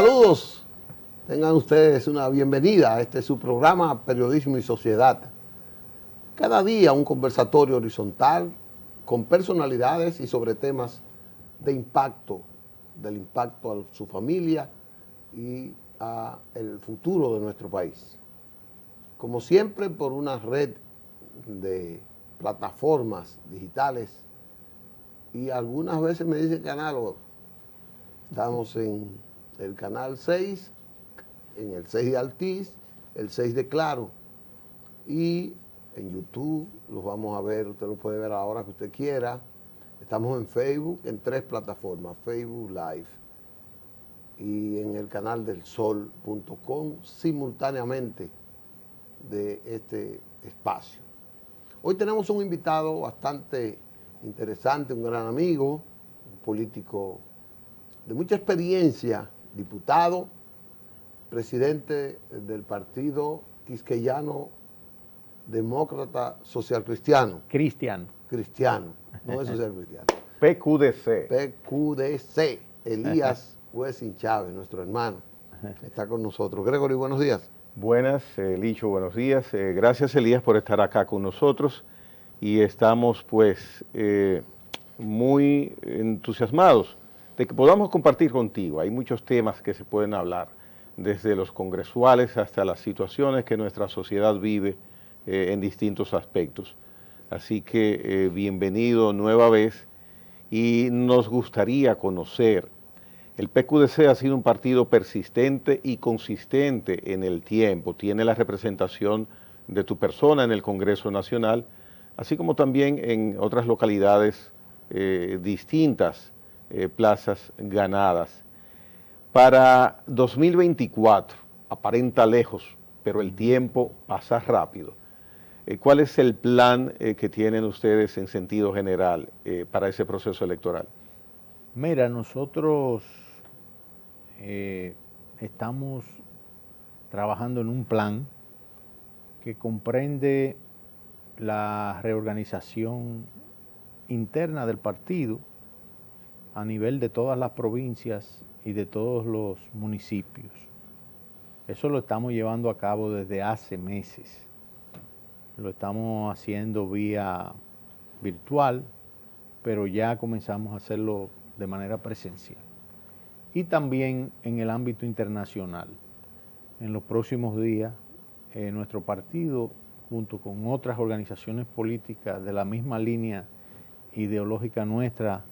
Saludos, tengan ustedes una bienvenida a este su programa Periodismo y Sociedad. Cada día un conversatorio horizontal con personalidades y sobre temas de impacto, del impacto a su familia y a el futuro de nuestro país. Como siempre, por una red de plataformas digitales y algunas veces me dicen canal, estamos en el canal 6, en el 6 de Altiz, el 6 de Claro y en YouTube los vamos a ver, usted lo puede ver a la hora que usted quiera. Estamos en Facebook, en 3 plataformas, Facebook Live y en el canal del sol.com simultáneamente de este espacio. Hoy tenemos un invitado bastante interesante, un gran amigo, un político de mucha experiencia, diputado, presidente del Partido Quisqueyano Demócrata Social Cristiano. Cristiano, No es social cristiano. PQDC. PQDC, Elías Wessing Chávez, nuestro hermano, está con nosotros. Gregory, buenos días. Buenas, Licho, buenos días. Gracias, Elías, por estar acá con nosotros y estamos pues muy entusiasmados de que podamos compartir contigo. Hay muchos temas que se pueden hablar, desde los congresuales hasta las situaciones que nuestra sociedad vive en distintos aspectos. Así que bienvenido nueva vez y nos gustaría conocer. El PQDC ha sido un partido persistente y consistente en el tiempo. Tiene la representación de tu persona en el Congreso Nacional, así como también en otras localidades distintas, plazas ganadas. Para 2024, aparenta lejos, pero el tiempo pasa rápido. ¿Cuál es el plan que tienen ustedes en sentido general para ese proceso electoral? mira, nosotros estamos trabajando en un plan que comprende la reorganización interna del partido a nivel de todas las provincias y de todos los municipios. Eso lo estamos llevando a cabo desde hace meses. Lo estamos haciendo vía virtual, pero ya comenzamos a hacerlo de manera presencial. Y también en el ámbito internacional. En los próximos días, nuestro partido, junto con otras organizaciones políticas de la misma línea ideológica nuestra,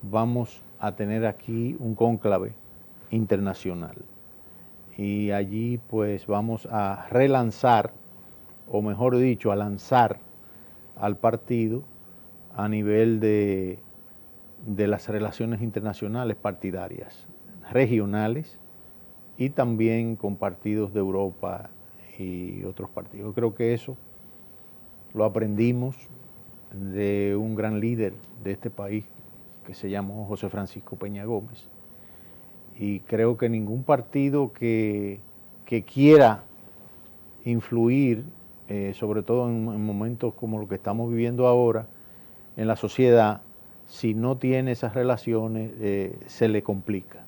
vamos a tener aquí un cónclave internacional. Y allí pues vamos a relanzar, o mejor dicho, a lanzar al partido a nivel de las relaciones internacionales partidarias, regionales y también con partidos de Europa y otros partidos. Yo creo que eso lo aprendimos de un gran líder de este país que se llamó José Francisco Peña Gómez. Y creo que ningún partido que quiera influir, sobre todo en momentos como lo que estamos viviendo ahora, en la sociedad, si no tiene esas relaciones, se le complica.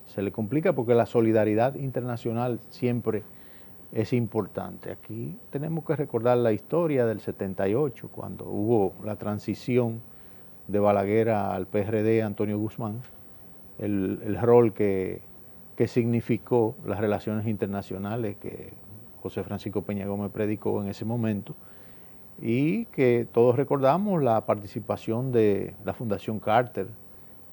Se le complica porque la solidaridad internacional siempre es importante. Aquí tenemos que recordar la historia del 78, cuando hubo la transición de Balaguer al PRD, Antonio Guzmán, el rol que significó las relaciones internacionales que José Francisco Peña Gómez predicó en ese momento, y que todos recordamos la participación de la Fundación Carter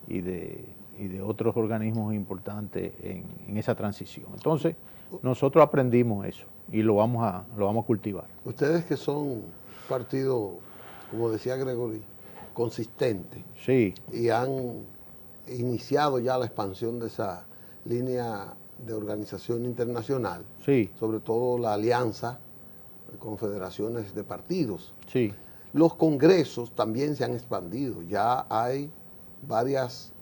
y de otros organismos importantes en esa transición. Entonces, nosotros aprendimos eso y lo vamos a cultivar. Ustedes que son partido, como decía Gregory, consistente, sí, y han iniciado ya la expansión de esa línea de organización internacional, sí, sobre todo la alianza de confederaciones de partidos. sí. Los congresos también se han expandido, ya hay varias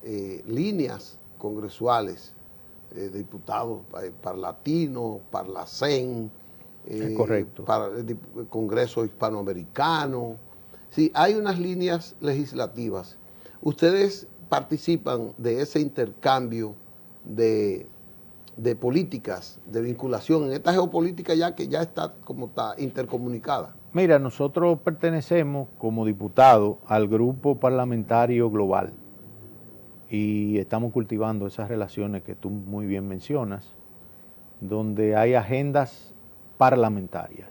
líneas congresuales, diputados Parlatino, Parlacén, correcto. para el Congreso Hispanoamericano. Sí, hay unas líneas legislativas. Ustedes participan de ese intercambio de de políticas, de vinculación en esta geopolítica ya que ya está como está intercomunicada? Mira, nosotros pertenecemos como diputados al grupo parlamentario global y estamos cultivando esas relaciones que tú muy bien mencionas, donde hay agendas parlamentarias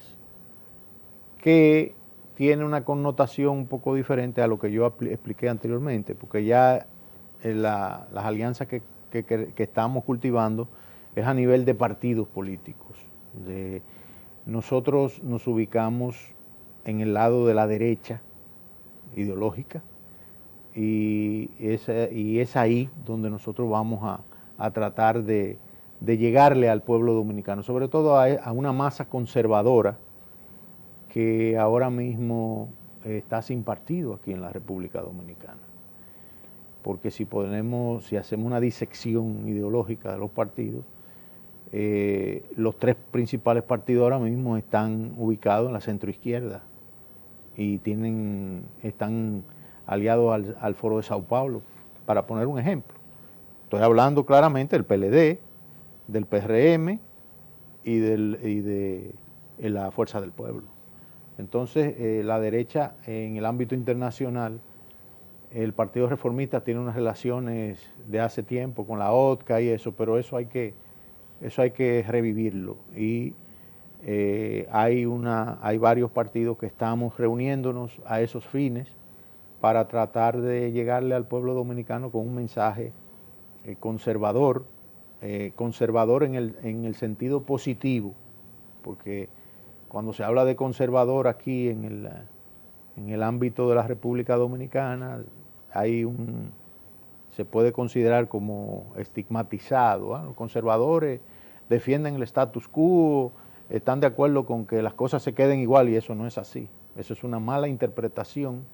que tienen una connotación un poco diferente a lo que yo expliqué anteriormente, porque ya las alianzas que estamos cultivando es a nivel de partidos políticos. Nosotros nos ubicamos en el lado de la derecha ideológica y es ahí donde nosotros vamos a tratar de llegarle al pueblo dominicano, sobre todo a una masa conservadora que ahora mismo está sin partido aquí en la República Dominicana. Porque si hacemos una disección ideológica de los partidos, los tres principales partidos ahora mismo están ubicados en la centroizquierda y están aliados al Foro de Sao Paulo, para poner un ejemplo. Estoy hablando claramente del PLD, del PRM y de la Fuerza del Pueblo. Entonces, la derecha en el ámbito internacional, el Partido Reformista tiene unas relaciones de hace tiempo con la OTCA y eso, pero eso hay que revivirlo. Y hay varios partidos que estamos reuniéndonos a esos fines para tratar de llegarle al pueblo dominicano con un mensaje conservador, conservador en el sentido positivo, porque cuando se habla de conservador aquí en el ámbito de la República Dominicana, se puede considerar como estigmatizado, ¿eh? Los conservadores defienden el status quo, están de acuerdo con que las cosas se queden igual, y eso no es así. Eso es una mala interpretación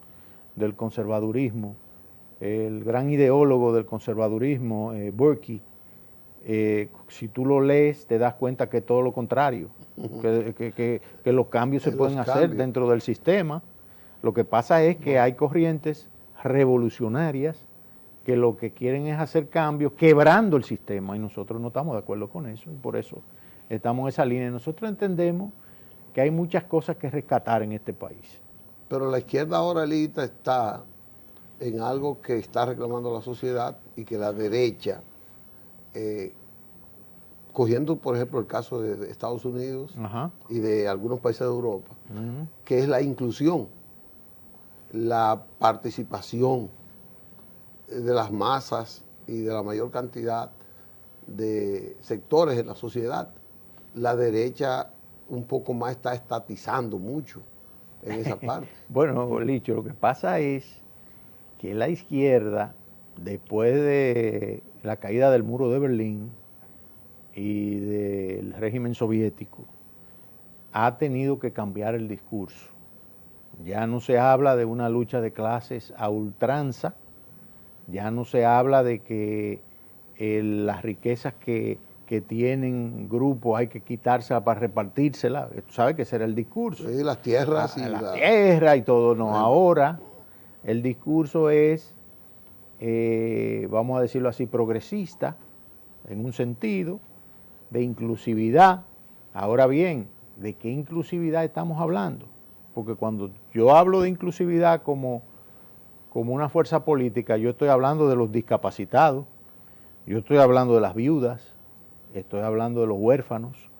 del conservadurismo. El gran ideólogo del conservadurismo, Burke, si tú lo lees te das cuenta que todo lo contrario, que los cambios se pueden hacer dentro del sistema. Lo que pasa es que hay corrientes revolucionarias que lo que quieren es hacer cambios quebrando el sistema, y nosotros no estamos de acuerdo con eso, y por eso estamos en esa línea. Nosotros entendemos que hay muchas cosas que rescatar en este país. Pero la izquierda ahora, Elita, está en algo que está reclamando la sociedad y que la derecha, cogiendo por ejemplo el caso de Estados Unidos y de algunos países de Europa, que es la inclusión, la participación de las masas y de la mayor cantidad de sectores en la sociedad. La derecha un poco más está estatizando mucho en esa parte. Bueno, Licho, lo que pasa es que la izquierda, después de la caída del muro de Berlín y del régimen soviético, ha tenido que cambiar el discurso. Ya no se habla de una lucha de clases a ultranza, ya no se habla de que las riquezas que tienen grupos hay que quitárselas para repartírselas. Tú sabes que ese era el discurso. Sí, las tierras la tierra y todo. No, ahora el discurso es, vamos a decirlo así, progresista, en un sentido, de inclusividad. Ahora bien, ¿de qué inclusividad estamos hablando? Porque cuando yo hablo de inclusividad como una fuerza política, yo estoy hablando de los discapacitados, yo estoy hablando de las viudas, estoy hablando de los huérfanos,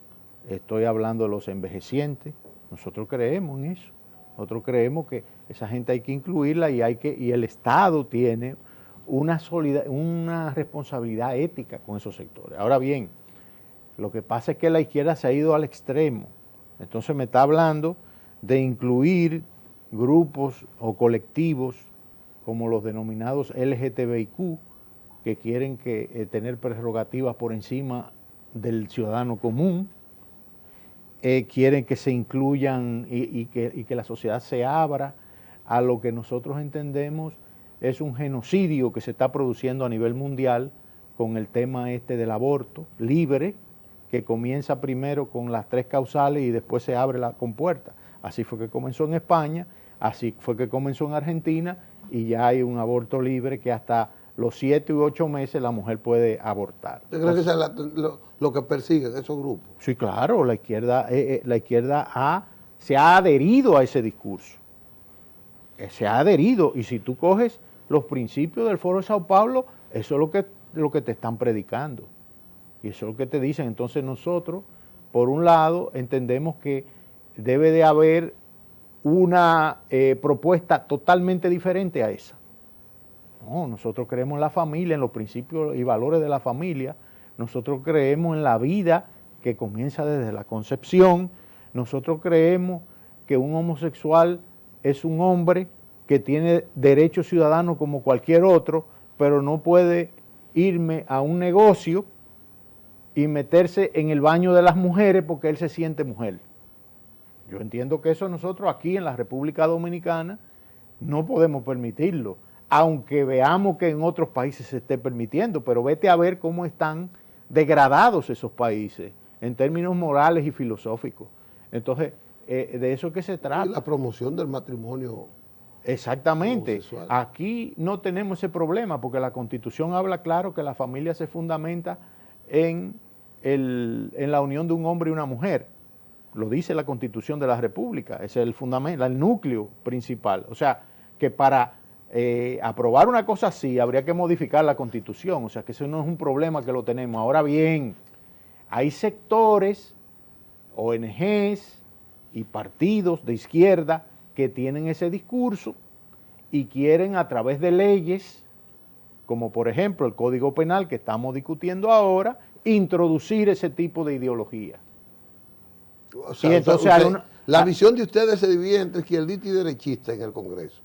estoy hablando de los envejecientes. Nosotros creemos en eso. Nosotros creemos que esa gente hay que incluirla y el Estado tiene una responsabilidad ética con esos sectores. Ahora bien, lo que pasa es que la izquierda se ha ido al extremo. Entonces me está hablando de incluir grupos o colectivos como los denominados LGTBIQ, que quieren tener prerrogativas por encima del ciudadano común, quieren que se incluyan y que la sociedad se abra a lo que nosotros entendemos es un genocidio que se está produciendo a nivel mundial con el tema del aborto libre, que comienza primero con las 3 causales y después se abre la compuerta. Así fue que comenzó en España, así fue que comenzó en Argentina, y ya hay un aborto libre que hasta los 7 u 8 meses la mujer puede abortar. ¿Usted cree que eso es lo que persiguen esos grupos? Sí, claro, la izquierda se ha adherido a ese discurso. Se ha adherido. Y si tú coges los principios del Foro de Sao Paulo, eso es lo que te están predicando. Y eso es lo que te dicen. Entonces nosotros, por un lado, entendemos que debe de haber una propuesta totalmente diferente a esa. No, nosotros creemos en la familia, en los principios y valores de la familia. Nosotros creemos en la vida que comienza desde la concepción. Nosotros creemos que un homosexual es un hombre que tiene derechos ciudadanos como cualquier otro, pero no puede irme a un negocio y meterse en el baño de las mujeres porque él se siente mujer. Yo entiendo que eso nosotros aquí en la República Dominicana no podemos permitirlo, aunque veamos que en otros países se esté permitiendo, pero vete a ver cómo están degradados esos países en términos morales y filosóficos. Entonces, de eso es que se trata. Y la promoción del matrimonio. Exactamente. Homosexual. Aquí no tenemos ese problema porque la Constitución habla claro que la familia se fundamenta en la unión de un hombre y una mujer. Lo dice la Constitución de la República, ese es el fundamento, el núcleo principal. O sea, que para aprobar una cosa así habría que modificar la Constitución, o sea, que eso no es un problema que lo tenemos. Ahora bien, hay sectores, ONGs y partidos de izquierda que tienen ese discurso y quieren a través de leyes, como por ejemplo el Código Penal que estamos discutiendo ahora, introducir ese tipo de ideología. O sea, Y entonces la visión de ustedes se divide entre izquierdista y derechista en el Congreso.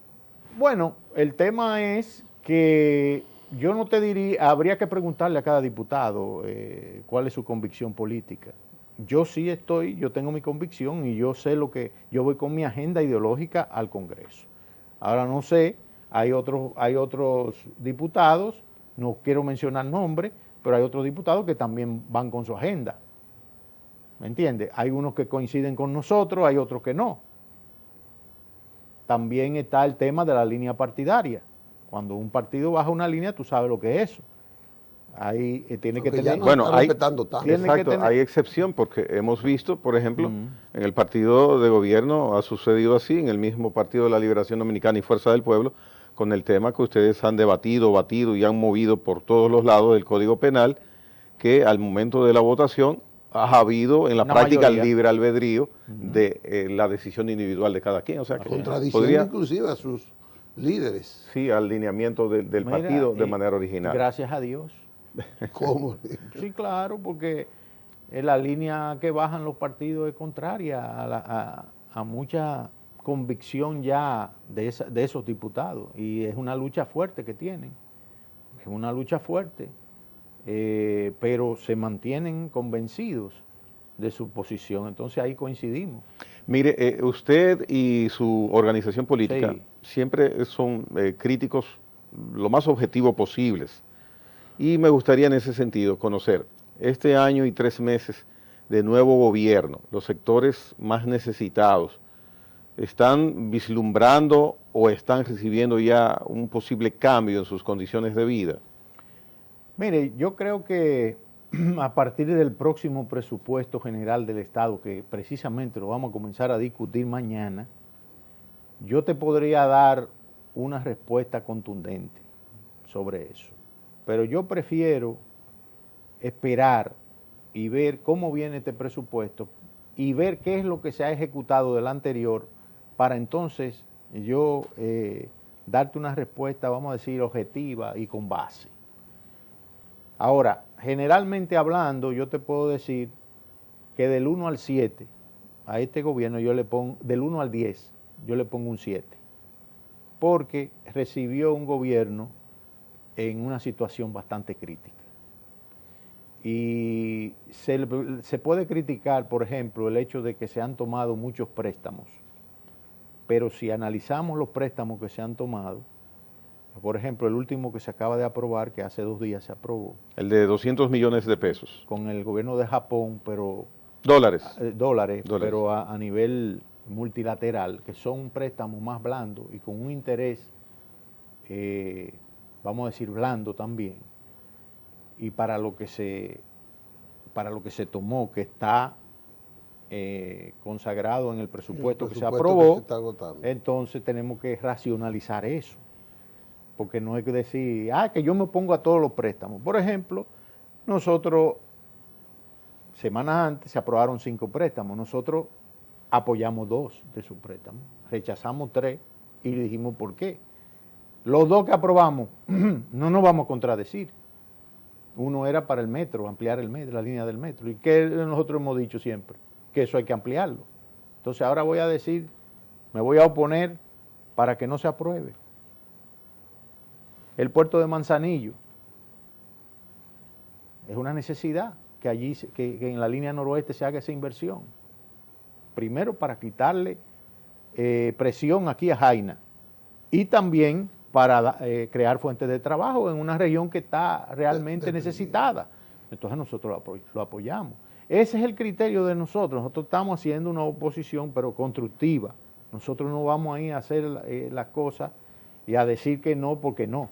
Bueno, el tema es que yo no te diría, habría que preguntarle a cada diputado cuál es su convicción política. Yo tengo mi convicción y yo sé yo voy con mi agenda ideológica al Congreso. Ahora no sé, hay otros diputados, no quiero mencionar nombres, pero hay otros diputados que también van con su agenda. ¿Me entiendes? Hay unos que coinciden con nosotros, hay otros que no. También está el tema de la línea partidaria. Cuando un partido baja una línea, tú sabes lo que es eso. Ahí tiene que tener... Bueno, exacto, hay excepción porque hemos visto, por ejemplo, en el partido de gobierno ha sucedido así, en el mismo Partido de la Liberación Dominicana y Fuerza del Pueblo, con el tema que ustedes han batido y han movido por todos los lados del Código Penal, que al momento de la votación ha habido en la práctica el libre albedrío de la decisión individual de cada quien. O sea, que contradiciendo inclusive a sus líderes. Sí, al lineamiento del partido de manera original. Gracias a Dios. ¿Cómo? Sí, claro, porque la línea que bajan los partidos es contraria a mucha convicción ya de esos diputados y es una lucha fuerte que tienen, es una lucha fuerte, pero se mantienen convencidos de su posición, entonces ahí coincidimos. Mire, usted y su organización política siempre son críticos lo más objetivo posibles. Y me gustaría en ese sentido conocer, este año y 3 meses de nuevo gobierno, los sectores más necesitados, ¿están vislumbrando o están recibiendo ya un posible cambio en sus condiciones de vida? Mire, yo creo que a partir del próximo presupuesto general del Estado, que precisamente lo vamos a comenzar a discutir mañana, yo te podría dar una respuesta contundente sobre eso. Pero yo prefiero esperar y ver cómo viene este presupuesto y ver qué es lo que se ha ejecutado del anterior para entonces yo darte una respuesta, vamos a decir, objetiva y con base. Ahora, generalmente hablando, yo te puedo decir que del 1 al 7 a este gobierno yo le pongo, del 1 al 10, yo le pongo un 7, porque recibió un gobierno en una situación bastante crítica. Y se puede criticar, por ejemplo, el hecho de que se han tomado muchos préstamos, pero si analizamos los préstamos que se han tomado, por ejemplo, el último que se acaba de aprobar, que hace 2 días se aprobó. El de 200 millones de pesos. Con el gobierno de Japón, pero... Dólares. Dólares. Pero a nivel multilateral, que son préstamos más blandos y con un interés vamos a decir, blando también, y para lo que se tomó, que está consagrado en el presupuesto que se aprobó, entonces tenemos que racionalizar eso, porque no hay que decir, que yo me pongo a todos los préstamos. Por ejemplo, nosotros, semanas antes se aprobaron 5 préstamos, nosotros apoyamos 2 de sus préstamos, rechazamos 3 y le dijimos por qué. Los 2 que aprobamos no nos vamos a contradecir. Uno era para el metro, ampliar el metro, la línea del metro, y que nosotros hemos dicho siempre, que eso hay que ampliarlo. Entonces ahora voy a decir, me voy a oponer para que no se apruebe. El puerto de Manzanillo es una necesidad que allí, que en la línea noroeste se haga esa inversión. Primero para quitarle presión aquí a Jaina y también para crear fuentes de trabajo en una región que está realmente necesitada. Entonces nosotros lo apoyamos. Ese es el criterio de nosotros. Nosotros estamos haciendo una oposición, pero constructiva. Nosotros no vamos a ir a hacer las cosas y a decir que no porque no.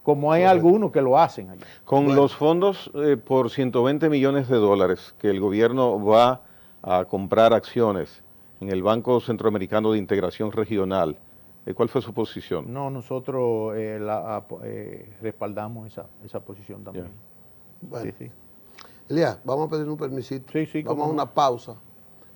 Como hay algunos que lo hacen allí. Con los fondos por 120 millones de dólares que el gobierno va a comprar acciones en el Banco Centroamericano de Integración Regional, ¿cuál fue su posición? No, nosotros respaldamos esa posición también. Bueno. Sí. Elías, vamos a pedir un permisito. Sí, vamos a una pausa.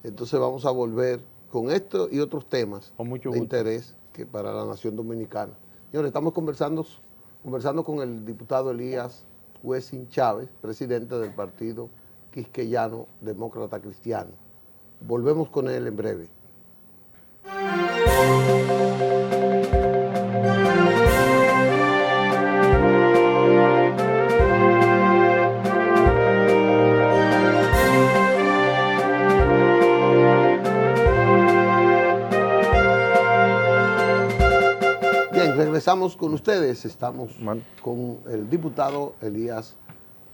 Entonces vamos a volver con esto y otros temas de interés que para la nación dominicana. Señores, estamos conversando con el diputado Elías Wessing Chávez, presidente del Partido Quisqueyano Demócrata Cristiano. Volvemos con él en breve. Regresamos con ustedes, estamos con el diputado Elías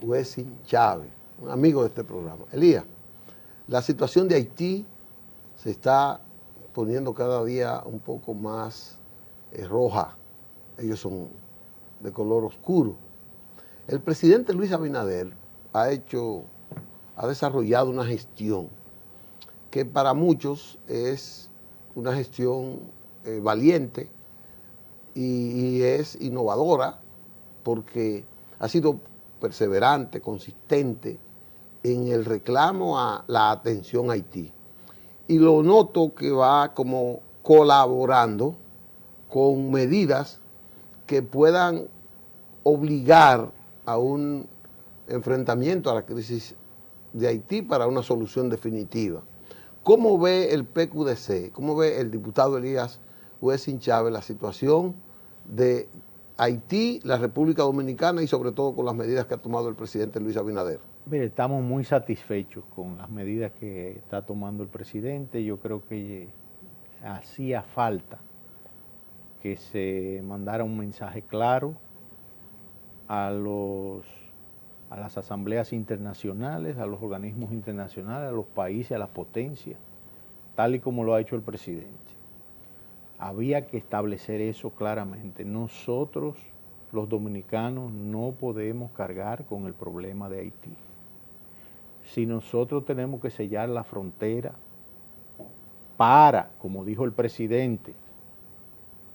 Wessing Chávez, un amigo de este programa. Elías, la situación de Haití se está poniendo cada día un poco más roja, ellos son de color oscuro. El presidente Luis Abinader ha desarrollado una gestión que para muchos es una gestión valiente, y es innovadora porque ha sido perseverante, consistente en el reclamo a la atención a Haití. Y lo noto que va como colaborando con medidas que puedan obligar a un enfrentamiento a la crisis de Haití para una solución definitiva. ¿Cómo ve el PQDC, cómo ve el diputado Elías Wessing Chávez la situación de Haití, la República Dominicana y sobre todo con las medidas que ha tomado el presidente Luis Abinader? Mire, estamos muy satisfechos con las medidas que está tomando el presidente. Yo creo que hacía falta que se mandara un mensaje claro a las asambleas internacionales, a los organismos internacionales, a los países, a las potencias, tal y como lo ha hecho el presidente. Había que establecer eso claramente. Nosotros, los dominicanos, no podemos cargar con el problema de Haití. Si nosotros tenemos que sellar la frontera para, como dijo el presidente,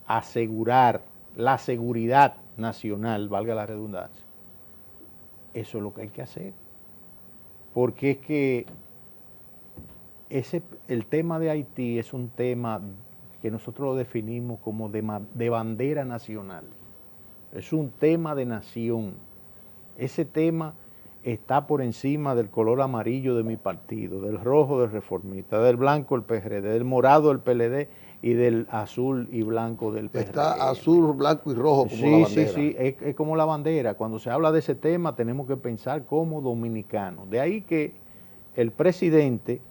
asegurar la seguridad nacional, valga la redundancia, eso es lo que hay que hacer. Porque es que el tema de Haití es un tema que nosotros lo definimos como de bandera nacional. Es un tema de nación. Ese tema está por encima del color amarillo de mi partido, del rojo del Reformista, del blanco del PRD, del morado del PLD y del azul y blanco del PRD. Está azul, blanco y rojo como la bandera. Sí, es como la bandera. Cuando se habla de ese tema tenemos que pensar como dominicanos. De ahí que el presidente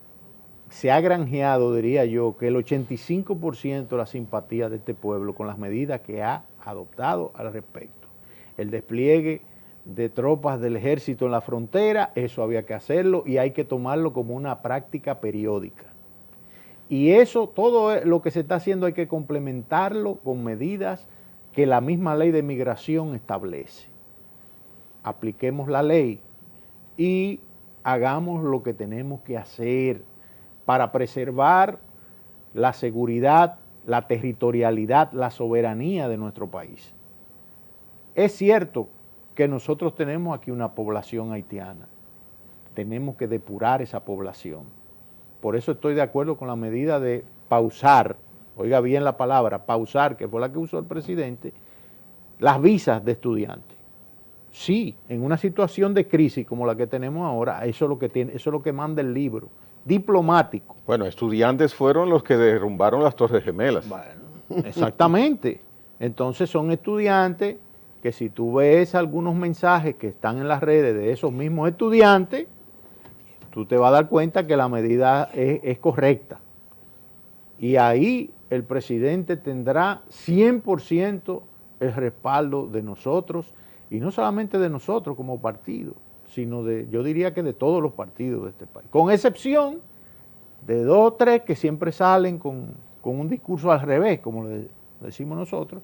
se ha granjeado, diría yo, que el 85% de la simpatía de este pueblo con las medidas que ha adoptado al respecto. El despliegue de tropas del ejército en la frontera, eso había que hacerlo y hay que tomarlo como una práctica periódica. Y eso, todo lo que se está haciendo hay que complementarlo con medidas que la misma ley de migración establece. Apliquemos la ley y hagamos lo que tenemos que hacer para preservar la seguridad, la territorialidad, la soberanía de nuestro país. Es cierto que nosotros tenemos aquí una población haitiana. Tenemos que depurar esa población. Por eso estoy de acuerdo con la medida de pausar, oiga bien la palabra, pausar, que fue la que usó el presidente, las visas de estudiantes. Sí, en una situación de crisis como la que tenemos ahora, eso es lo que tiene, eso es lo que manda el libro, diplomático. Bueno, estudiantes fueron los que derrumbaron las Torres Gemelas. Bueno, exactamente. Entonces son estudiantes que si tú ves algunos mensajes que están en las redes de esos mismos estudiantes, tú te vas a dar cuenta que la medida es correcta. Y ahí el presidente tendrá 100% el respaldo de nosotros, y no solamente de nosotros como partido, sino de, yo diría que de todos los partidos de este país, con excepción de 2 o 3 que siempre salen con un discurso al revés, como le decimos nosotros,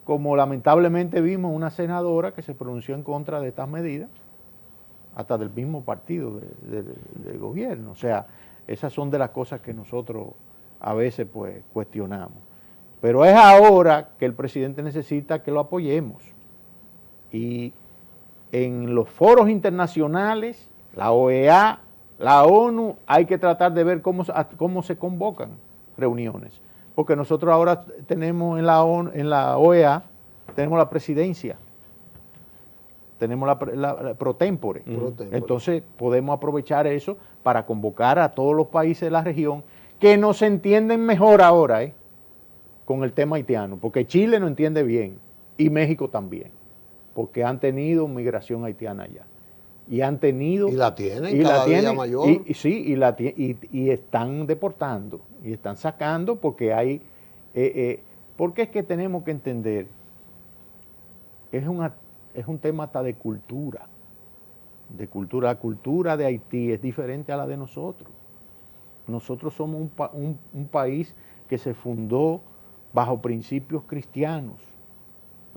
como lamentablemente vimos una senadora que se pronunció en contra de estas medidas, hasta del mismo partido del gobierno. O sea, esas son de las cosas que nosotros a veces pues cuestionamos. Pero es ahora que el presidente necesita que lo apoyemos. Y en los foros internacionales, la OEA, la ONU, hay que tratar de ver cómo se convocan reuniones. Porque nosotros ahora tenemos en la OEA, tenemos la presidencia, tenemos la pro tempore. Entonces podemos aprovechar eso para convocar a todos los países de la región que nos entienden mejor ahora con el tema haitiano, porque Chile no entiende bien y México también, porque han tenido migración haitiana allá. Y han tenido... Y la tienen cada día mayor. Y están deportando, y están sacando porque hay... porque es que tenemos que entender, es un tema hasta de cultura. La cultura de Haití es diferente a la de nosotros. Nosotros somos un país que se fundó bajo principios cristianos.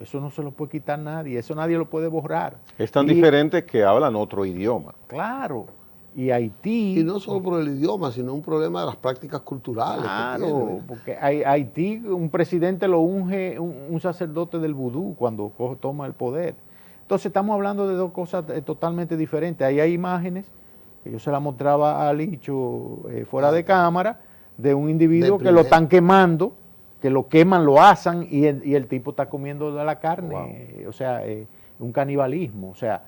Eso no se lo puede quitar nadie, eso nadie lo puede borrar. Es tan diferente que hablan otro idioma. Claro, y Haití... Y no solo por el idioma, sino un problema de las prácticas culturales. Claro, porque Haití, un presidente lo unge un sacerdote del vudú cuando toma el poder. Entonces estamos hablando de 2 cosas totalmente diferentes. Ahí hay imágenes, que yo se las mostraba a Licho fuera de cámara, de un individuo que lo están quemando, que lo queman, lo asan y el tipo está comiendo de la carne, wow. O sea, un canibalismo, o sea,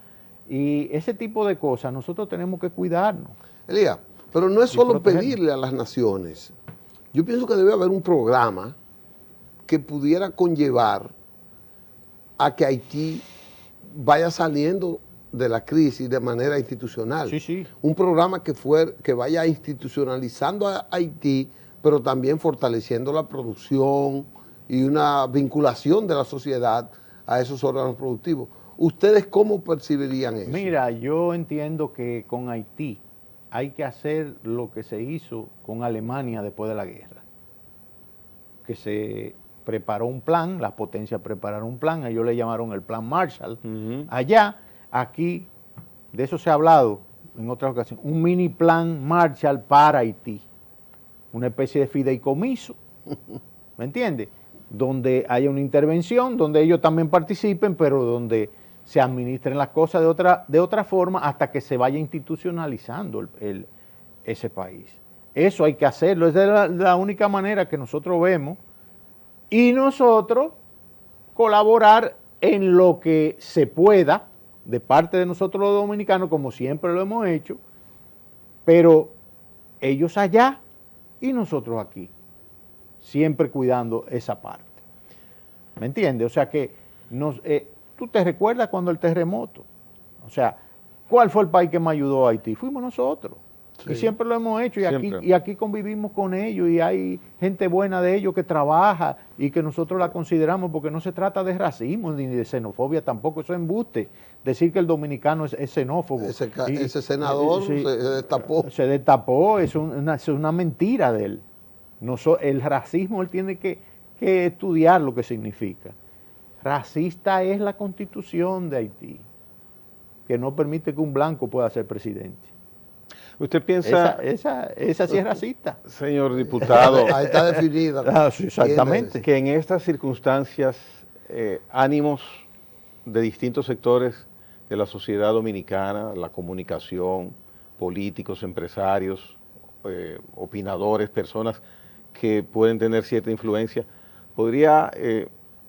y ese tipo de cosas nosotros tenemos que cuidarnos. Elías, pero no es solo pedirle a las naciones, yo pienso que debe haber un programa que pudiera conllevar a que Haití vaya saliendo de la crisis de manera institucional. Sí, sí. Un programa que vaya institucionalizando a Haití, pero también fortaleciendo la producción y una vinculación de la sociedad a esos órganos productivos. ¿Ustedes cómo percibirían eso? Mira, yo entiendo que con Haití hay que hacer lo que se hizo con Alemania después de la guerra, que se preparó un plan, las potencias prepararon un plan, ellos le llamaron el Plan Marshall. Allá, aquí, de eso se ha hablado en otras ocasiones, un mini plan Marshall para Haití. Una especie de fideicomiso, ¿me entiendes? Donde haya una intervención, donde ellos también participen, pero donde se administren las cosas de otra forma hasta que se vaya institucionalizando ese país. Eso hay que hacerlo, es de la única manera que nosotros vemos, y nosotros colaborar en lo que se pueda de parte de nosotros los dominicanos, como siempre lo hemos hecho, pero ellos allá y nosotros aquí, siempre cuidando esa parte. ¿Me entiendes? O sea que tú te recuerdas cuando el terremoto, o sea, ¿cuál fue el país que más ayudó a Haití? Fuimos nosotros. Sí. Y siempre lo hemos hecho y aquí convivimos con ellos y hay gente buena de ellos que trabaja y que nosotros la consideramos, porque no se trata de racismo ni de xenofobia tampoco, eso es embuste. Decir que el dominicano es xenófobo. Ese senador se destapó. Se destapó, es una mentira de él. El racismo él tiene que estudiar lo que significa. Racista es la Constitución de Haití, que no permite que un blanco pueda ser presidente. ¿Usted piensa? Esa sí es racista. Señor diputado. Ahí está definida. Sí, exactamente. Que en estas circunstancias ánimos de distintos sectores de la sociedad dominicana, la comunicación, políticos, empresarios, opinadores, personas que pueden tener cierta influencia, podría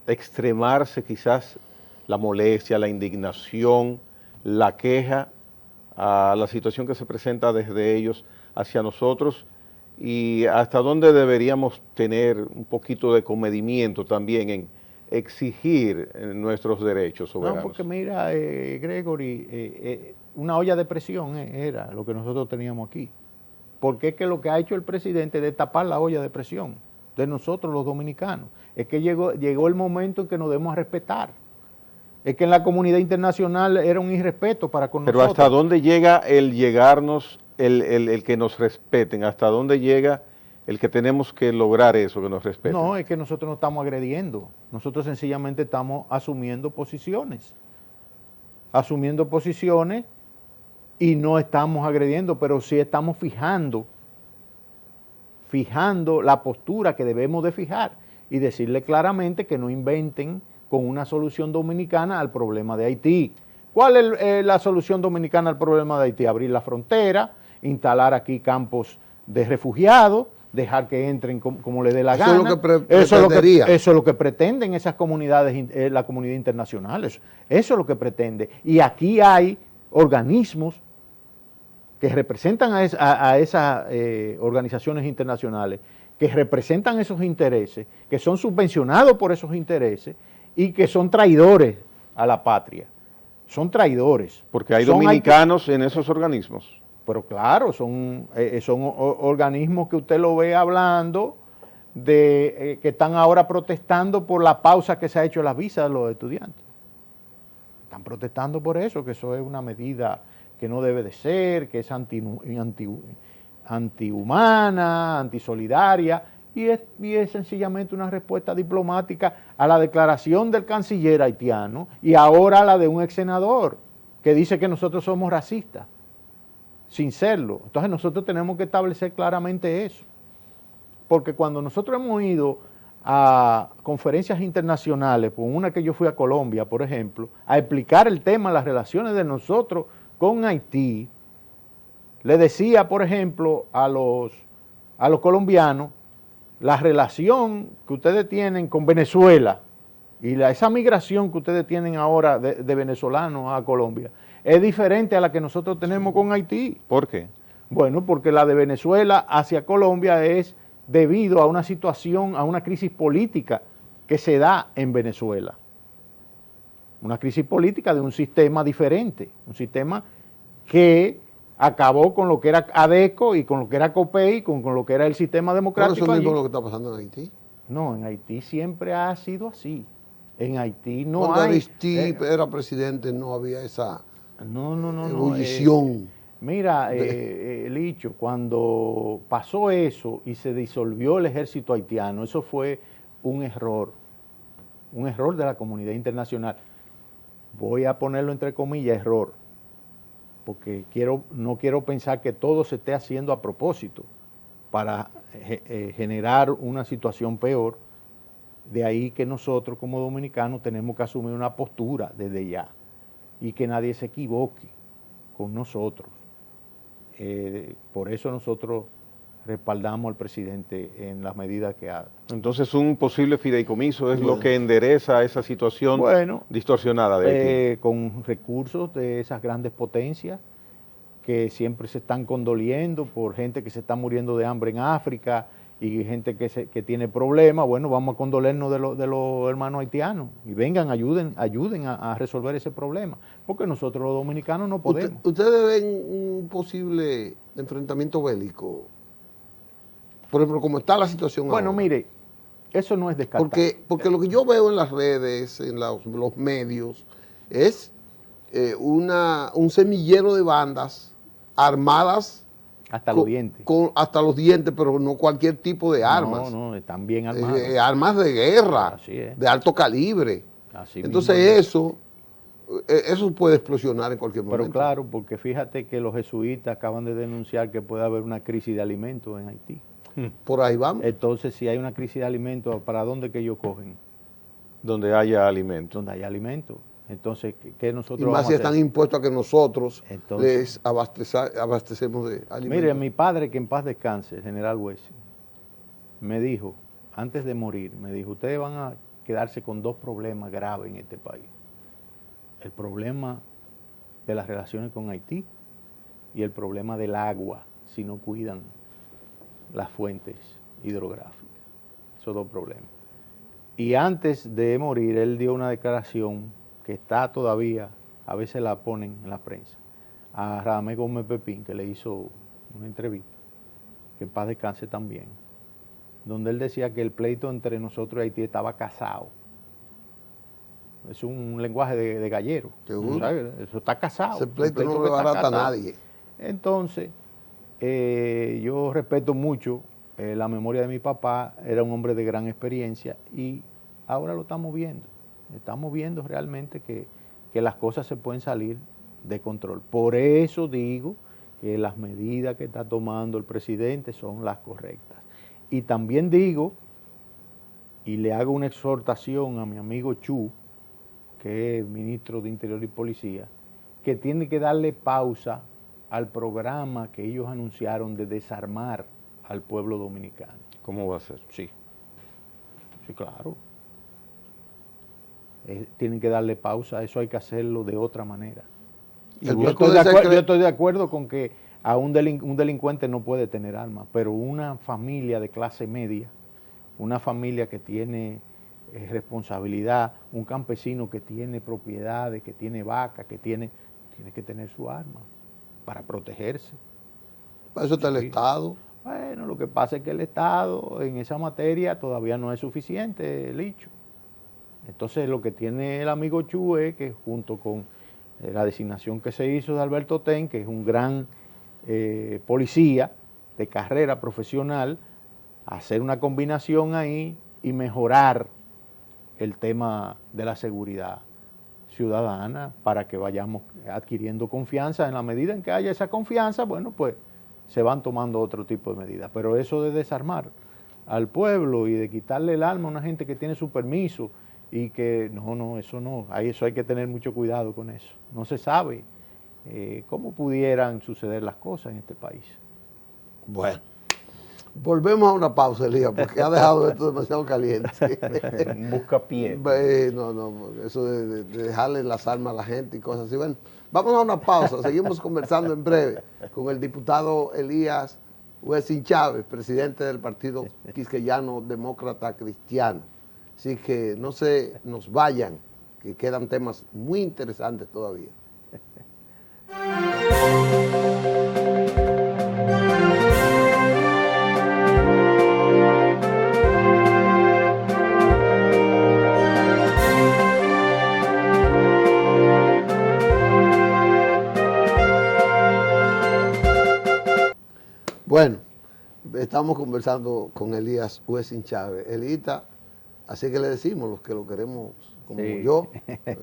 extremarse quizás la molestia, la indignación, la queja a la situación que se presenta desde ellos hacia nosotros, y hasta dónde deberíamos tener un poquito de comedimiento también en exigir nuestros derechos soberanos. No, porque mira, Gregory, una olla de presión era lo que nosotros teníamos aquí. Porque es que lo que ha hecho el presidente es destapar la olla de presión de nosotros los dominicanos. Es que llegó el momento en que nos debemos respetar. Es que en la comunidad internacional era un irrespeto para con nosotros. Pero ¿hasta dónde llega el llegarnos, el que nos respeten? ¿Hasta dónde llega el que tenemos que lograr eso, que nos respeten? No, es que nosotros no estamos agrediendo. Nosotros sencillamente estamos asumiendo posiciones. Asumiendo posiciones y no estamos agrediendo, pero sí estamos fijando la postura que debemos de fijar y decirle claramente que no inventen con una solución dominicana al problema de Haití. ¿Cuál es la solución dominicana al problema de Haití? Abrir la frontera, instalar aquí campos de refugiados, dejar que entren como les dé la gana. Eso es lo que pretenden esas comunidades, la comunidad internacional. Eso es lo que pretende. Y aquí hay organismos que representan a esas organizaciones internacionales, que representan esos intereses, que son subvencionados por esos intereses y que son traidores a la patria. Son traidores. Porque hay dominicanos en esos organismos. Pero claro, son organismos que usted lo ve hablando de que están ahora protestando por la pausa que se ha hecho en las visas de los estudiantes. Están protestando por eso, que eso es una medida que no debe de ser, que es antihumana, antisolidaria, y es sencillamente una respuesta diplomática a la declaración del canciller haitiano y ahora a la de un ex senador que dice que nosotros somos racistas, sin serlo. Entonces nosotros tenemos que establecer claramente eso, porque cuando nosotros hemos ido a conferencias internacionales, como una que yo fui a Colombia, por ejemplo, a explicar el tema, las relaciones de nosotros con Haití, le decía, por ejemplo, a los colombianos, la relación que ustedes tienen con Venezuela y esa migración que ustedes tienen ahora de venezolanos a Colombia es diferente a la que nosotros tenemos con Haití. ¿Por qué? Bueno, porque la de Venezuela hacia Colombia es debido a una situación, a una crisis política que se da en Venezuela. Una crisis política de un sistema diferente, un sistema que acabó con lo que era ADECO y con lo que era COPEI, con lo que era el sistema democrático. ¿Pero eso mismo es lo que está pasando en Haití? No, en Haití siempre ha sido así. En Haití no Cuando hay... Aristide era presidente no había esa ebullición. Mira, Licho, cuando pasó eso y se disolvió el ejército haitiano, eso fue un error de la comunidad internacional. Voy a ponerlo entre comillas, error, porque no quiero pensar que todo se esté haciendo a propósito para generar una situación peor. De ahí que nosotros como dominicanos tenemos que asumir una postura desde ya y que nadie se equivoque con nosotros. Por eso nosotros respaldamos al presidente en las medidas que haga. Entonces un posible fideicomiso es lo que endereza esa situación distorsionada de Haití. Con recursos de esas grandes potencias que siempre se están condoliendo por gente que se está muriendo de hambre en África y gente que tiene problemas. Bueno, vamos a condolernos de los hermanos haitianos y vengan, ayuden a resolver ese problema, porque nosotros los dominicanos no podemos. ¿Ustedes ven un posible enfrentamiento bélico? Por ejemplo, ¿cómo está la situación ahora? Bueno, mire, eso no es descartable. Porque lo que yo veo en las redes, en los medios, es un semillero de bandas armadas hasta los dientes. Hasta los dientes, pero no cualquier tipo de armas. No, están bien armados. Armas de guerra, Así es. de alto calibre. Así Entonces eso puede explosionar en cualquier momento. Pero claro, porque fíjate que los jesuitas acaban de denunciar que puede haber una crisis de alimentos en Haití. Por ahí vamos. Entonces, si hay una crisis de alimentos, ¿para dónde que ellos cogen? Donde haya alimentos. Donde hay alimentos. Entonces, ¿qué nosotros Y más vamos si a hacer? están impuestos a que nosotros Entonces, les abastecemos de alimentos. mire, mi padre, que en paz descanse, el general Wessing, me dijo, antes de morir, me dijo, ustedes van a quedarse con dos problemas graves en este país. El problema de las relaciones con Haití y el problema del agua, si no cuidan las fuentes hidrográficas. Esos dos problemas. Y antes de morir, él dio una declaración que está todavía, a veces la ponen en la prensa, a Radamés Gómez Pepín, que le hizo una entrevista, que en paz descanse también, donde él decía que el pleito entre nosotros y Haití estaba casado. Es un lenguaje de gallero. ¿Sabes? Eso está casado. Ese pleito no le barata a nadie. Entonces, yo respeto mucho la memoria de mi papá, era un hombre de gran experiencia y ahora lo estamos viendo. Estamos viendo realmente que las cosas se pueden salir de control. Por eso digo que las medidas que está tomando el presidente son las correctas. Y también digo, y le hago una exhortación a mi amigo Chu, que es ministro de Interior y Policía, que tiene que darle pausa al programa que ellos anunciaron de desarmar al pueblo dominicano. ¿Cómo va a ser? Sí, sí, claro. Tienen que darle pausa, eso hay que hacerlo de otra manera. Yo estoy de acuerdo con que a un delincuente no puede tener armas, pero una familia de clase media, una familia que tiene responsabilidad, un campesino que tiene propiedades, que tiene vacas, tiene que tener su arma para protegerse. Para eso está el Estado. Bueno, lo que pasa es que el Estado en esa materia todavía no es suficiente, Licho. Entonces lo que tiene el amigo Chu es que junto con la designación que se hizo de Alberto Ten, que es un gran policía de carrera profesional, hacer una combinación ahí y mejorar el tema de la seguridad ciudadana para que vayamos adquiriendo confianza. En la medida en que haya esa confianza, bueno, pues se van tomando otro tipo de medidas. Pero eso de desarmar al pueblo y de quitarle el arma a una gente que tiene su permiso y que no, eso no, eso hay que tener mucho cuidado con eso. No se sabe cómo pudieran suceder las cosas en este país. Bueno, volvemos a una pausa, Elías, porque ha dejado esto demasiado caliente. Un buscapié. No, eso de dejarle las armas a la gente y cosas así. Bueno, vamos a una pausa, seguimos conversando en breve con el diputado Elías Wessing Chávez, presidente del Partido Quisqueyano Demócrata Cristiano. Así que no se nos vayan, que quedan temas muy interesantes todavía. Bueno, estamos conversando con Elías Wessing Chávez. Elita, así que le decimos los que lo queremos como yo,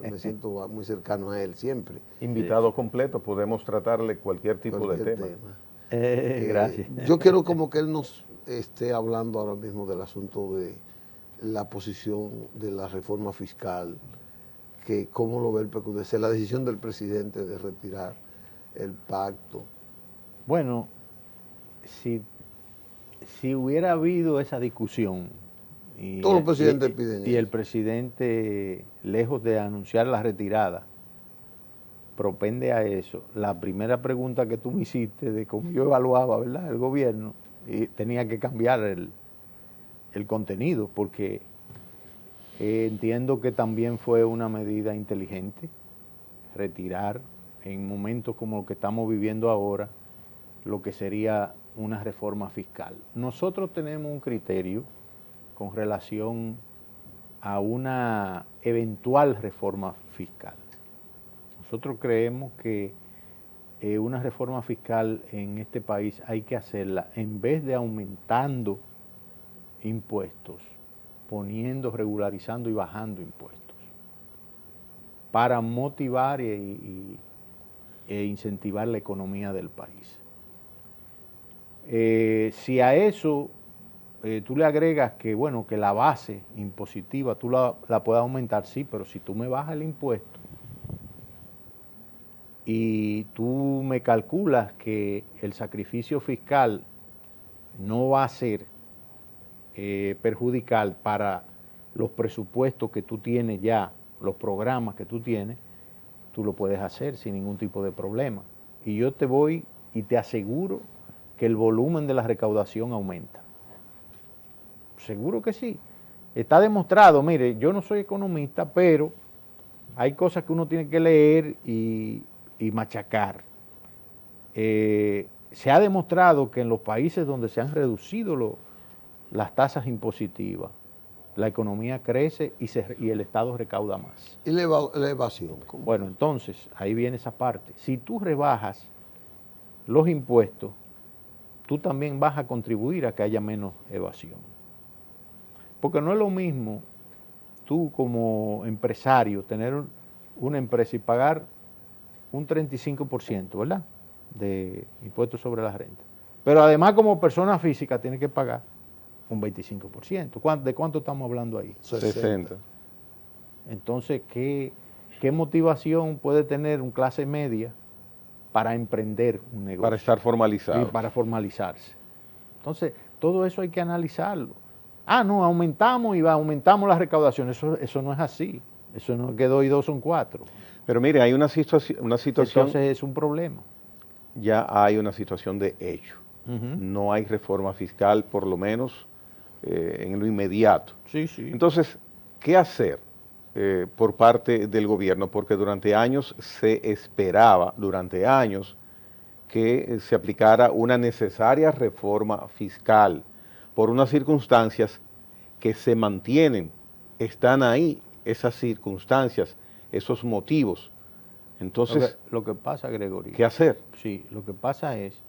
me siento muy cercano a él siempre. Invitado completo, podemos tratarle cualquier tipo de tema. Gracias. Yo quiero como que él nos esté hablando ahora mismo del asunto de la posición de la reforma fiscal, que cómo lo ve el PQDC, la decisión del presidente de retirar el pacto. Bueno, si hubiera habido esa discusión todos los presidentes piden y el presidente, lejos de anunciar la retirada, propende a eso, la primera pregunta que tú me hiciste de cómo yo evaluaba, ¿verdad?, el gobierno, y tenía que cambiar el contenido, porque entiendo que también fue una medida inteligente retirar en momentos como lo que estamos viviendo ahora lo que sería una reforma fiscal. Nosotros tenemos un criterio con relación a una eventual reforma fiscal. Nosotros creemos que una reforma fiscal en este país hay que hacerla en vez de aumentando impuestos, regularizando y bajando impuestos. para motivar e incentivar la economía del país. Si a eso tú le agregas que, bueno, que la base impositiva tú la puedes aumentar, sí, pero si tú me bajas el impuesto y tú me calculas que el sacrificio fiscal no va a ser perjudicial para los presupuestos que tú tienes ya, los programas que tú tienes, tú lo puedes hacer sin ningún tipo de problema. Y yo te voy y te aseguro que el volumen de la recaudación aumenta. Seguro que sí. Está demostrado, mire, yo no soy economista, pero hay cosas que uno tiene que leer y machacar. Se ha demostrado que en los países donde se han reducido las tasas impositivas, la economía crece y el Estado recauda más. ¿Y la evasión? ¿Cómo? Bueno, entonces, ahí viene esa parte. Si tú rebajas los impuestos, tú también vas a contribuir a que haya menos evasión. Porque no es lo mismo tú como empresario tener una empresa y pagar un 35%, ¿verdad?, de impuestos sobre la renta. Pero además como persona física tienes que pagar un 25%. ¿De cuánto estamos hablando ahí? 60. Entonces, ¿qué motivación puede tener un clase media para emprender un negocio? Para estar formalizado. Y para formalizarse. Entonces, todo eso hay que analizarlo. No, aumentamos aumentamos la recaudación. Eso no es así. Eso no es que 2 y 2 son 4. Pero mire, hay una situación. Entonces es un problema. Ya hay una situación de hecho. No hay reforma fiscal, por lo menos en lo inmediato. Sí, sí. Entonces, ¿qué hacer por parte del gobierno? Porque durante años se esperaba, que se aplicara una necesaria reforma fiscal por unas circunstancias que se mantienen, están ahí esas circunstancias, esos motivos. Entonces, lo que pasa, Gregorio, ¿qué hacer? Sí, lo que pasa es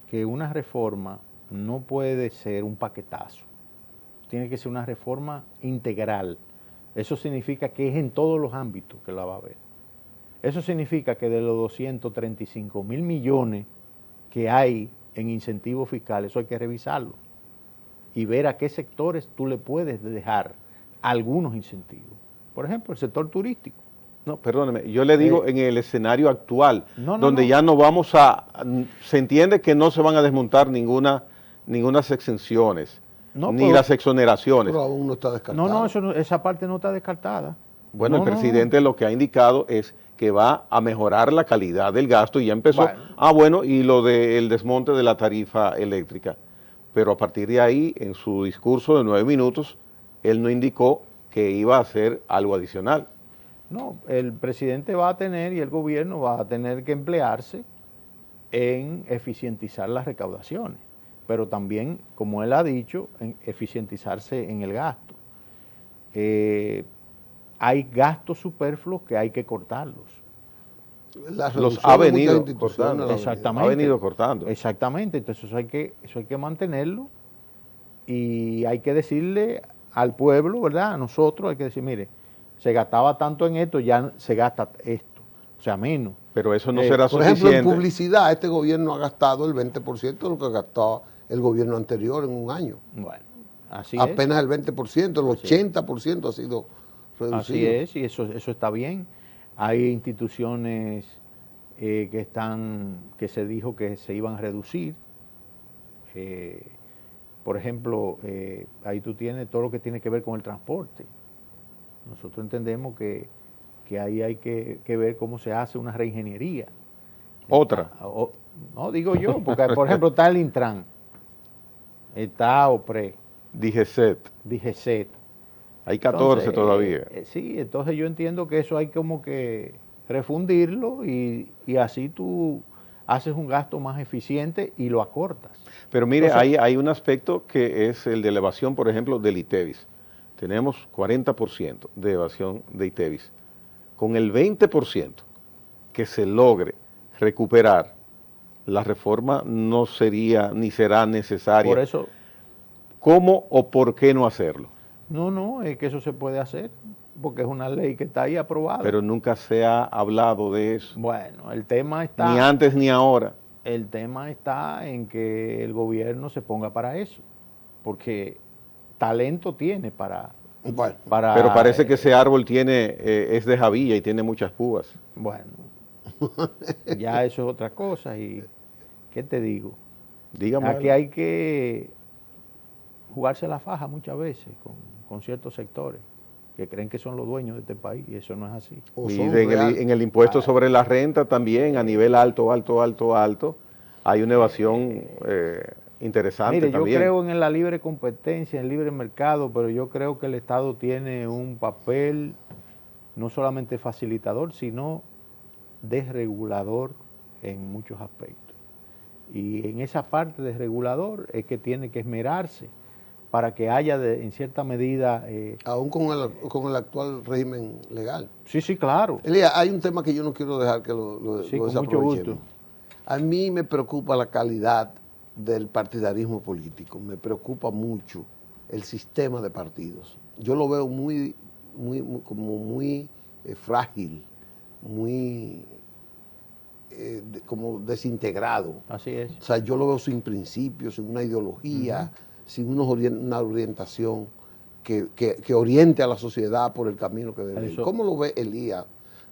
que una reforma no puede ser un paquetazo. Tiene que ser una reforma integral. Eso significa que es en todos los ámbitos que la va a haber. Eso significa que de los 235.000 millones que hay en incentivos fiscales, eso hay que revisarlo y ver a qué sectores tú le puedes dejar algunos incentivos. Por ejemplo, el sector turístico. No, perdóneme, yo le digo en el escenario actual, donde ya no vamos se entiende que no se van a desmontar ninguna exenciones, ni las exoneraciones. Pero aún no está descartado. No, esa parte no está descartada. Bueno, el presidente lo que ha indicado es que va a mejorar la calidad del gasto y ya empezó. Y lo del desmonte de la tarifa eléctrica. Pero a partir de ahí, en su discurso de 9 minutos, él no indicó que iba a hacer algo adicional. No, el presidente va a tener y el gobierno va a tener que emplearse en eficientizar las recaudaciones, pero también, como él ha dicho, en eficientizarse en el gasto. Hay gastos superfluos que hay que cortarlos. Los ha venido cortando. Exactamente. Ha venido cortando. Exactamente, entonces eso hay que mantenerlo y hay que decirle al pueblo, ¿verdad? A nosotros hay que decir, mire, se gastaba tanto en esto, ya se gasta esto, o sea, menos. Pero eso no será por suficiente. Por ejemplo, en publicidad, este gobierno ha gastado el 20% de lo que gastaba el gobierno anterior en un año. Bueno, así apenas el 20%, el 80% ha sido reducido. Así es, y eso está bien. Hay instituciones que se dijo que se iban a reducir. Por ejemplo, ahí tú tienes todo lo que tiene que ver con el transporte. Nosotros entendemos que ahí hay que ver cómo se hace una reingeniería. Otra. No, digo yo, porque por ejemplo está el Intran, está OPRE, DGCET. Hay 14 todavía. Sí, entonces yo entiendo que eso hay como que refundirlo y así tú haces un gasto más eficiente y lo acortas. Pero mire, entonces, hay un aspecto que es el de la evasión, por ejemplo, del ITEVIS. Tenemos 40% de evasión de ITEVIS. Con el 20% que se logre recuperar, la reforma no sería ni será necesaria. Por eso, ¿cómo o por qué no hacerlo? No, es que eso se puede hacer. porque es una ley que está ahí aprobada. Pero nunca se ha hablado de eso. Bueno, el tema está... Ni antes ni ahora. El tema está en que el gobierno se ponga para eso, porque talento tiene para... Bueno, Pero parece que ese árbol es de Javilla y tiene muchas púas. Bueno, ya eso es otra cosa y ¿qué te digo? Dígame. Aquí hay que jugarse la faja muchas veces con ciertos sectores que creen que son los dueños de este país y eso no es así. Y en el impuesto sobre la renta también, a nivel alto, hay una evasión interesante. Mire, también. Yo creo en la libre competencia, en el libre mercado, pero yo creo que el Estado tiene un papel no solamente facilitador, sino desregulador en muchos aspectos. Y en esa parte desregulador es que tiene que esmerarse para que haya en cierta medida... aún con el actual régimen legal. Sí, claro. Elías, hay un tema que yo no quiero dejar que lo sí, con mucho gusto. A mí me preocupa la calidad del partidarismo político, me preocupa mucho el sistema de partidos. Yo lo veo muy frágil, muy como desintegrado. Así es. O sea, yo lo veo sin principios, sin una ideología, sin una orientación que oriente a la sociedad por el camino que debe ir. ¿Cómo lo ve Elías?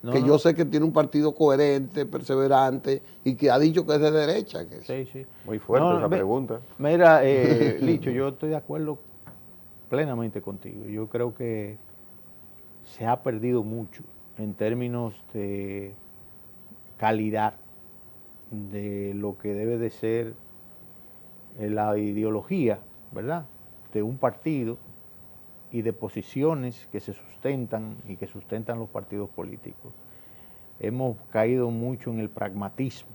Yo sé que tiene un partido coherente, perseverante y que ha dicho que es de derecha. Sí. Muy fuerte esa pregunta. Mira, Licho, yo estoy de acuerdo plenamente contigo. Yo creo que se ha perdido mucho en términos de calidad de lo que debe de ser la ideología, ¿verdad?, de un partido y de posiciones que se sustentan y que sustentan los partidos políticos. Hemos caído mucho en el pragmatismo.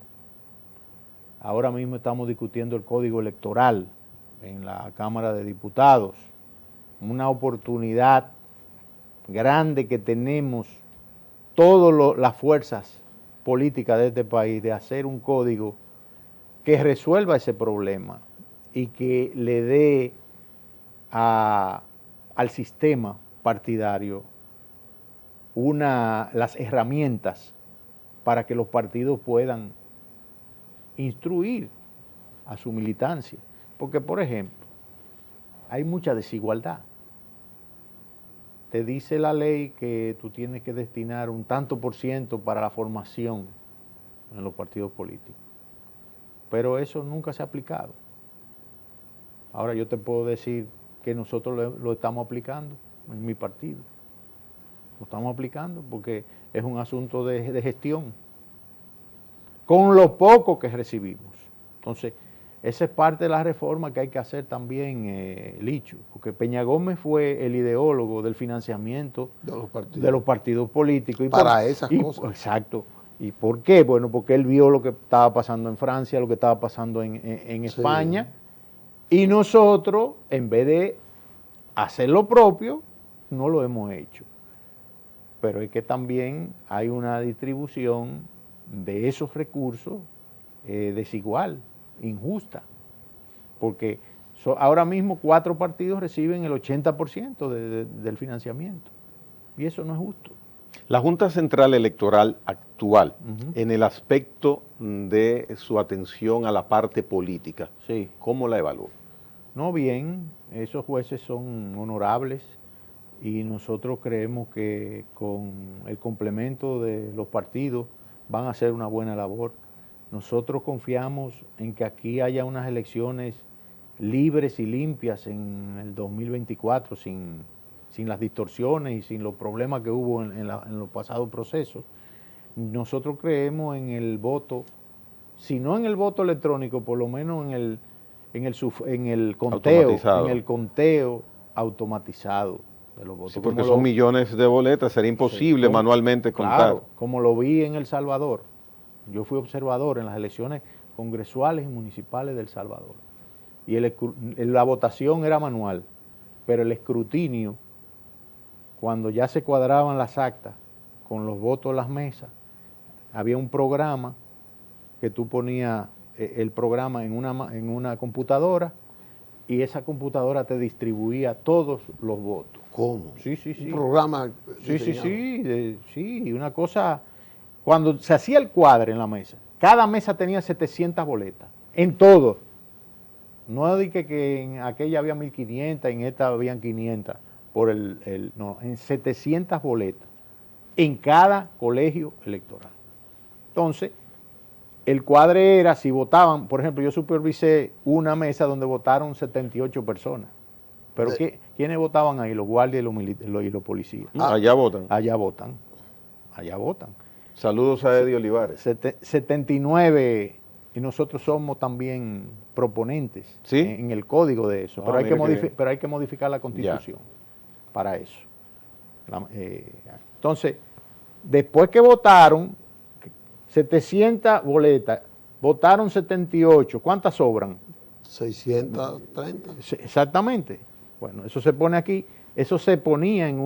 Ahora mismo estamos discutiendo el Código Electoral en la Cámara de Diputados, una oportunidad grande que tenemos todas las fuerzas políticas de este país de hacer un código que resuelva ese problema y que le dé al sistema partidario las herramientas para que los partidos puedan instruir a su militancia. Porque, por ejemplo, hay mucha desigualdad. Te dice la ley que tú tienes que destinar un tanto por ciento para la formación en los partidos políticos, pero eso nunca se ha aplicado. Ahora yo te puedo decir que nosotros lo estamos aplicando en mi partido. Lo estamos aplicando porque es un asunto de gestión, con lo poco que recibimos. Entonces, esa es parte de la reforma que hay que hacer también, Licho, porque Peña Gómez fue el ideólogo del financiamiento de los partidos políticos. Esas cosas. Exacto. ¿Y por qué? Bueno, porque él vio lo que estaba pasando en Francia, lo que estaba pasando en España, y nosotros, en vez de hacer lo propio, no lo hemos hecho. Pero es que también hay una distribución de esos recursos desigual, injusta, porque ahora mismo 4 partidos reciben el 80% del financiamiento, y eso no es justo. La Junta Central Electoral actual, en el aspecto de su atención a la parte política, ¿cómo la evalúa? No, bien, esos jueces son honorables y nosotros creemos que con el complemento de los partidos van a hacer una buena labor. Nosotros confiamos en que aquí haya unas elecciones libres y limpias en el 2024, sin las distorsiones y sin los problemas que hubo en los pasados procesos. Nosotros creemos en el voto, si no en el voto electrónico, por lo menos en el conteo automatizado de los votos. Sí, porque son millones de boletas, sería imposible manualmente contar. Claro, como lo vi en El Salvador. Yo fui observador en las elecciones congresuales y municipales de El Salvador. Y la votación era manual, pero el escrutinio, cuando ya se cuadraban las actas con los votos en las mesas, había un programa que tú ponías el programa en una computadora y esa computadora te distribuía todos los votos. ¿Cómo? Sí, sí, sí. Un programa. Sí, sí, diseñado. sí, una cosa, cuando se hacía el cuadre en la mesa, cada mesa tenía 700 boletas, en todo. No dije que en aquella había 1500, en esta habían 500, no, en 700 boletas, en cada colegio electoral. Entonces, el cuadre era, si votaban, por ejemplo, yo supervisé una mesa donde votaron 78 personas. Pero ¿quiénes votaban ahí? Los guardias y los policías. Allá votan. Allá votan. Allá votan. Saludos a Eddie Olivares. 79, y nosotros somos también proponentes ¿Sí? en el código de eso. Pero hay que modificar la Constitución para eso. Entonces, después que votaron 700 boletas, votaron 78, ¿cuántas sobran? 630. Exactamente. Bueno, eso se pone aquí, eso se ponía en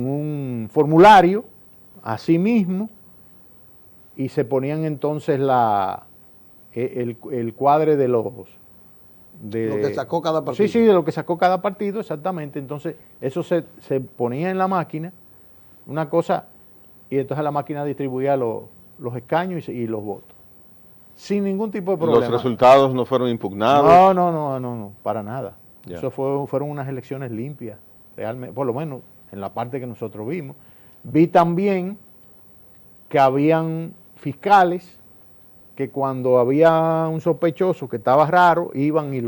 un formulario, así mismo, y se ponían entonces el cuadre de lo que sacó cada partido. Sí, de lo que sacó cada partido, exactamente. Entonces, eso se ponía en la máquina, una cosa, y entonces la máquina distribuía los escaños y los votos. Sin ningún tipo de problema. ¿Los resultados no fueron impugnados? No, para nada. Ya. Eso fueron unas elecciones limpias, realmente, por lo menos en la parte que nosotros vimos. Vi también que habían fiscales que cuando había un sospechoso que estaba raro, iban y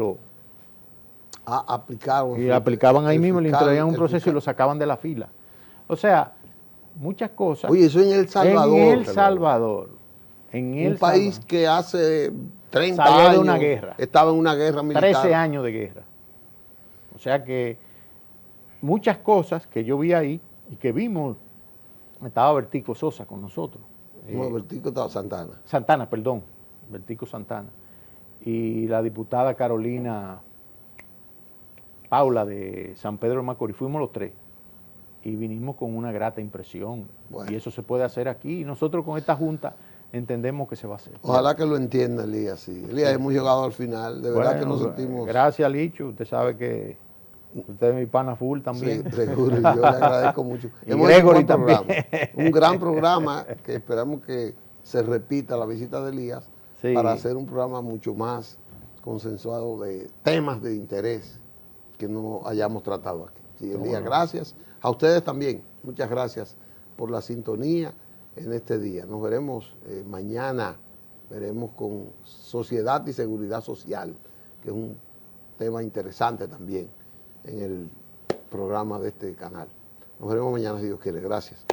aplicaban ahí mismo, le introducían un proceso y lo sacaban de la fila. O sea, muchas cosas. Oye, eso en El Salvador. En El Salvador. Un país que hace 30 salió años de una guerra. Estaba en una guerra militar. 13 años de guerra. O sea que muchas cosas que yo vi ahí y que vimos, estaba Bertico Sosa con nosotros. No, Bertico estaba Santana. Santana, perdón, Bertico Santana. Y la diputada Carolina Paula de San Pedro de Macorís, fuimos los tres. Y vinimos con una grata impresión. Bueno. Y eso se puede hacer aquí. Y nosotros con esta junta entendemos que se va a hacer. Ojalá que lo entienda Elías. Sí. Elías, hemos llegado al final. De verdad que nos sentimos... Gracias, Licho. Usted sabe que usted es mi pana full también. Sí, seguro. Yo le agradezco mucho. Y Gregory también. Un gran programa que esperamos que se repita la visita de Elías para hacer un programa mucho más consensuado de temas de interés que no hayamos tratado aquí. Sí, Elías, gracias. A ustedes también. Muchas gracias por la sintonía en este día. Nos veremos mañana. Veremos con sociedad y seguridad social, que es un tema interesante también en el programa de este canal. Nos veremos mañana si Dios quiere. Gracias.